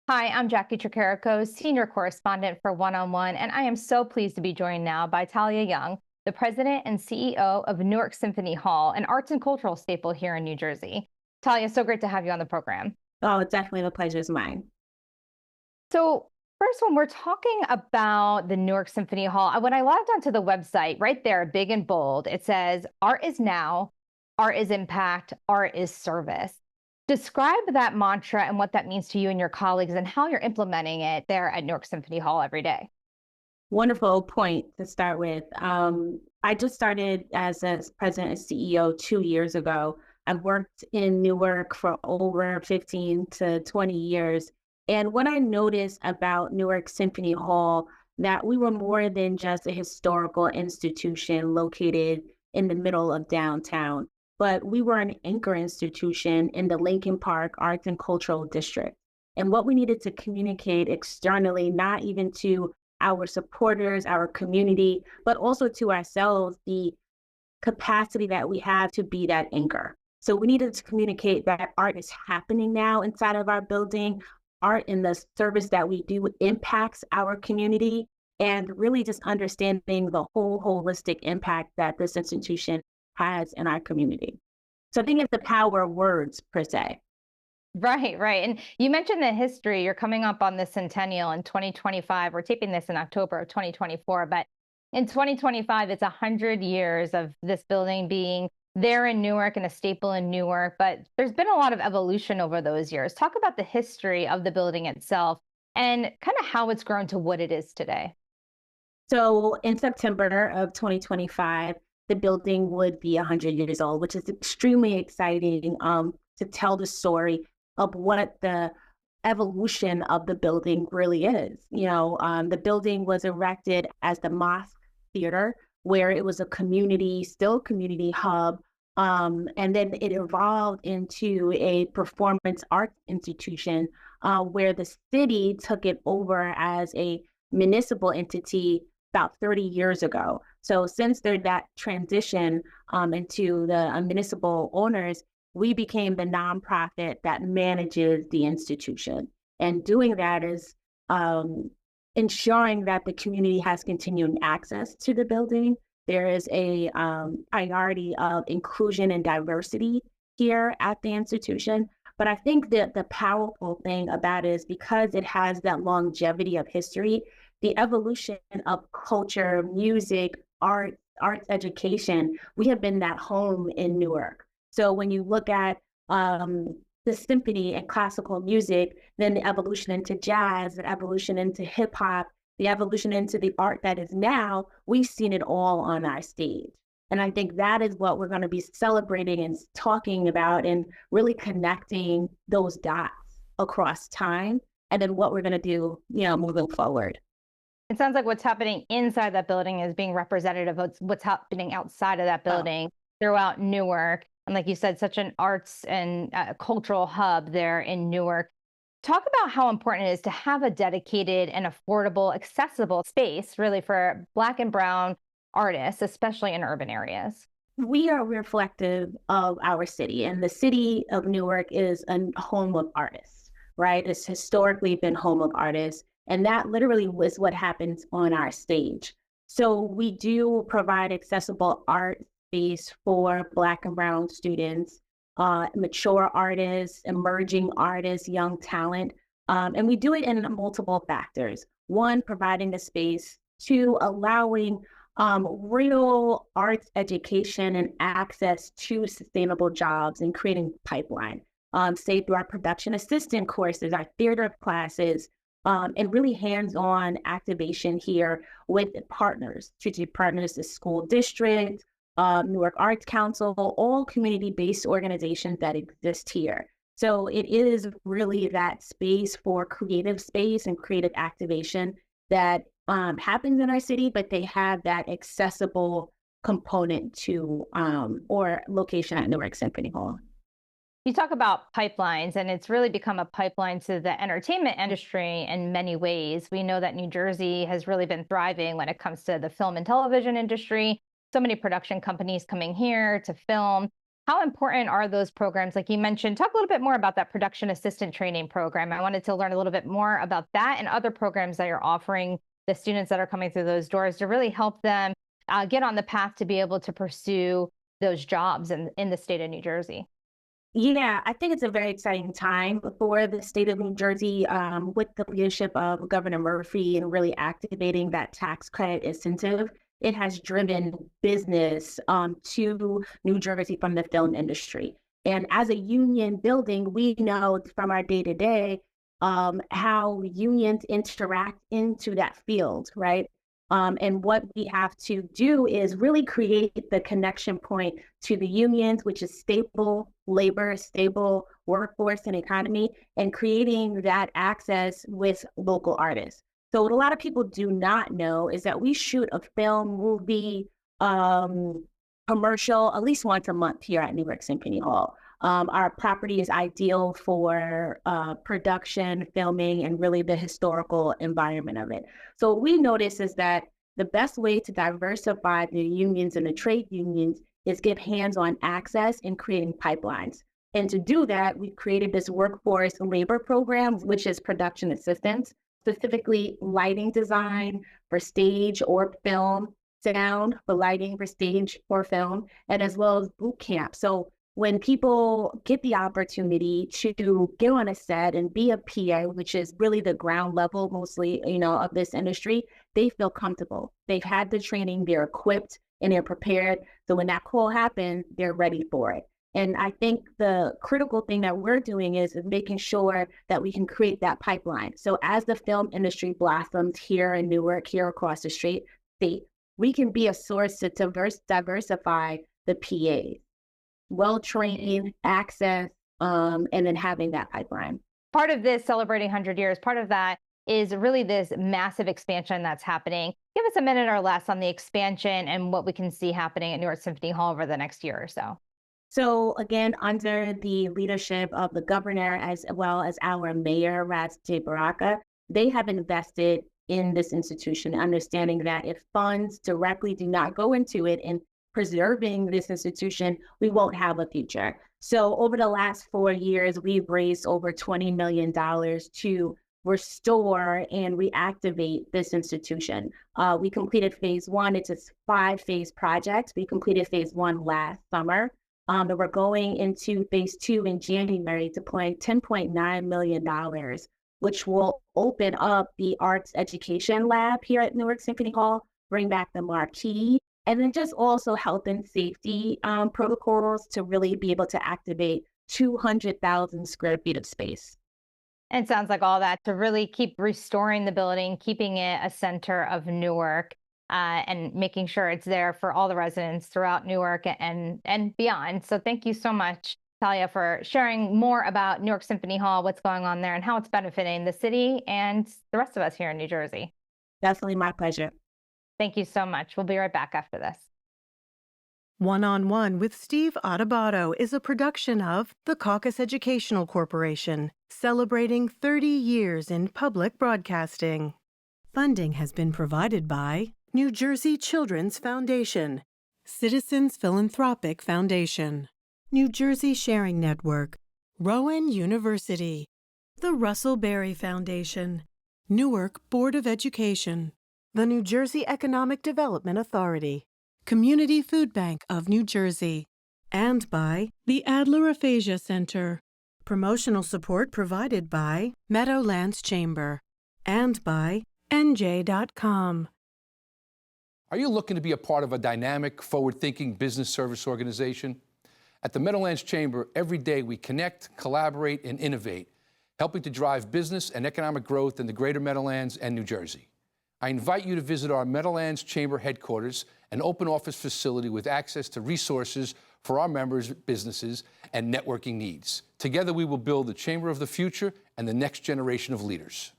Hi, I'm Jacqui Tricarico, Senior Correspondent for One-on-One, and I am so pleased to be joined now by Talia Young, the President and CEO of Newark Symphony Hall, an arts and cultural staple here in New Jersey. Talia, so great to have you on the program. Oh, definitely the pleasure is mine. So, first, when we're talking about the Newark Symphony Hall, when I logged onto the website, right there, big and bold, it says, Art is now, art is impact, art is service. Describe that mantra and what that means to you and your colleagues and how you're implementing it there at Newark Symphony Hall every day. Wonderful point to start with. I just started as a president and CEO 2 years ago. I've worked in Newark for over 15 to 20 years. And what I noticed about Newark Symphony Hall, that we were more than just a historical institution located in the middle of downtown, but we were an anchor institution in the Lincoln Park Arts and Cultural District. And what we needed to communicate externally, not even to our supporters, our community, but also to ourselves, the capacity that we have to be that anchor. So we needed to communicate that art is happening now inside of our building. Art in the service that we do impacts our community, and really just understanding the whole holistic impact that this institution has in our community. So I think it's the power of words per se. Right, right. And you mentioned the history. You're coming up on the centennial in 2025. We're taping this in October of 2024, but in 2025, it's 100 years of this building being there in Newark and a staple in Newark. But there's been a lot of evolution over those years. Talk about the history of the building itself and kind of how it's grown to what it is today. So in September of 2025, the building would be 100 years old, which is extremely exciting to tell the story of what the evolution of the building really is. The building was erected as the Mosque Theater, where it was a community, still community hub. And then it evolved into a performance arts institution where the city took it over as a municipal entity about 30 years ago. So since that transition into the municipal owners, we became the nonprofit that manages the institution. And doing that is ensuring that the community has continuing access to the building. There is a priority of inclusion and diversity here at the institution. But I think that the powerful thing about it is because it has that longevity of history, the evolution of culture, music, arts education, we have been that home in Newark. So when you look at the symphony and classical music, then the evolution into jazz, the evolution into hip hop, the evolution into the art that is now, we've seen it all on our stage. And I think that is what we're going to be celebrating and talking about and really connecting those dots across time. And then what we're going to do, moving forward. It sounds like what's happening inside that building is being representative of what's happening outside of that Oh. building throughout Newark. And like you said, such an arts and cultural hub there in Newark. Talk about how important it is to have a dedicated and affordable, accessible space, really, for Black and Brown artists, especially in urban areas. We are reflective of our city, and the city of Newark is a home of artists, right? It's historically been home of artists, and that literally was what happens on our stage. So we do provide accessible art space for Black and Brown students, mature artists, emerging artists, young talent. And we do it in multiple factors. One, providing the space. Two, allowing real arts education and access to sustainable jobs and creating pipeline, say through our production assistant courses, our theater classes, and really hands-on activation here with partners, strategic partners, the school district, Newark Arts Council, all community-based organizations that exist here. So it is really that space for creative space and creative activation that happens in our city, but they have that accessible component to or location at Newark Symphony Hall. You talk about pipelines, and it's really become a pipeline to the entertainment industry in many ways. We know that New Jersey has really been thriving when it comes to the film and television industry. So many production companies coming here to film. How important are those programs? Like you mentioned, talk a little bit more about that production assistant training program. I wanted to learn a little bit more about that and other programs that you're offering the students that are coming through those doors to really help them get on the path to be able to pursue those jobs in the state of New Jersey. Yeah, I think it's a very exciting time for the state of New Jersey with the leadership of Governor Murphy and really activating that tax credit incentive. It has driven business to New Jersey from the film industry. And as a union building, we know from our day to day how unions interact into that field, right? And what we have to do is really create the connection point to the unions, which is stable labor, stable workforce and economy, and creating that access with local artists. So what a lot of people do not know is that we shoot a film, movie, commercial at least once a month here at Newark Symphony Hall. Our property is ideal for production, filming, and really the historical environment of it. So what we notice is that the best way to diversify the unions and the trade unions is give hands-on access in creating pipelines. And to do that, we've created this workforce labor program, which is production assistance, specifically lighting design for stage or film, sound for lighting for stage or film, and as well as boot camp. So when people get the opportunity to get on a set and be a PA, which is really the ground level mostly, of this industry, they feel comfortable. They've had the training, they're equipped, and they're prepared. So when that call happens, they're ready for it. And I think the critical thing that we're doing is making sure that we can create that pipeline. So as the film industry blossoms here in Newark, here across the state, we can be a source to diversify the PAs. Well-trained, access, and then having that pipeline. Part of this celebrating 100 years, part of that is really this massive expansion that's happening. Give us a minute or less on the expansion and what we can see happening at Newark Symphony Hall over the next year or so. So again, under the leadership of the governor as well as our mayor, Tricarico, they have invested in this institution, understanding that if funds directly do not go into it and preserving this institution, we won't have a future. So over the last 4 years, we've raised over $20 million to restore and reactivate this institution. We completed phase one. It's a 5-phase project. We completed phase one last summer. And we're going into phase two in January, deploying $10.9 million, which will open up the arts education lab here at Newark Symphony Hall, bring back the marquee, and then just also health and safety protocols to really be able to activate 200,000 square feet of space. And it sounds like all that to really keep restoring the building, keeping it a center of Newark, and making sure it's there for all the residents throughout Newark and beyond. So thank you so much, Talia, for sharing more about Newark Symphony Hall, what's going on there, and how it's benefiting the city and the rest of us here in New Jersey. Definitely my pleasure. Thank you so much. We'll be right back after this. One-on-One with Steve Adubato is a production of the Caucus Educational Corporation, celebrating 30 years in public broadcasting. Funding has been provided by New Jersey Children's Foundation, Citizens Philanthropic Foundation, New Jersey Sharing Network, Rowan University, the Russell Berry Foundation, Newark Board of Education, the New Jersey Economic Development Authority, Community Food Bank of New Jersey, and by the Adler Aphasia Center. Promotional support provided by Meadowlands Chamber and by NJ.com. Are you looking to be a part of a dynamic, forward-thinking business service organization? At the Meadowlands Chamber, every day we connect, collaborate, and innovate, helping to drive business and economic growth in the greater Meadowlands and New Jersey. I invite you to visit our Meadowlands Chamber headquarters, an open office facility with access to resources for our members' businesses and networking needs. Together we will build the Chamber of the future and the next generation of leaders.